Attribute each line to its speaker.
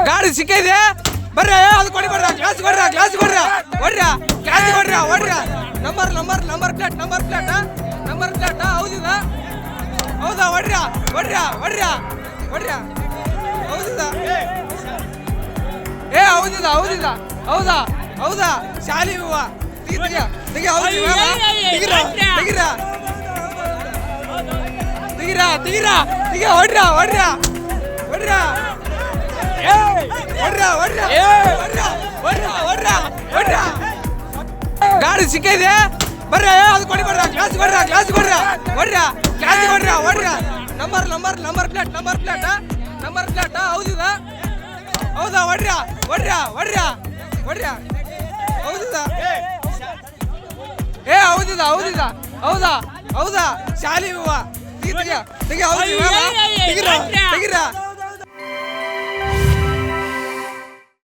Speaker 1: ಗಾಡಿ ಸಿಕ್ಕಿದೆ ಬರ್ರಿ ಅದು ಕೊಡಿ ಬರ್ರಿ ಗ್ಲಾಸ್ ಕೊಡ್ರಿ ಗ್ಲಾಸ್ ಕೊಡ್ರಿ ಹೊಡ್ರಿ ಗ್ಲಾಸ್ ಕೊಡ್ರಿ ಹೊಡ್ರಿ ನಂಬರ್ ಪ್ಲೇಟ್ ಹೌದಿದ ಹೌದಾ ಹೊಡ್ರಿ ಹೌದಿದ ಏ ಹೌದಾ ಶಾಲಿ ಹೂವ ತೆಗಿ ಗಾಡಿ ಸಿಕ್ಕಿದೆ ಬರ್ರಿ ಅದು ಕೊಡಿ ಬರ್ರಿ ಗ್ಲಾಸ್ ಕೊಡ್ರಿ ಹೊಡ್ರಿ ನಂಬರ್ ಪ್ಲೇಟ್ ಹೌದಿದ ಹೌದಾ ಹೊಡ್ರಿ ಹೌದಿದ ಏ ಹೌದಾ ಶಾಲಿ ಹೂವ ತೆಗಿ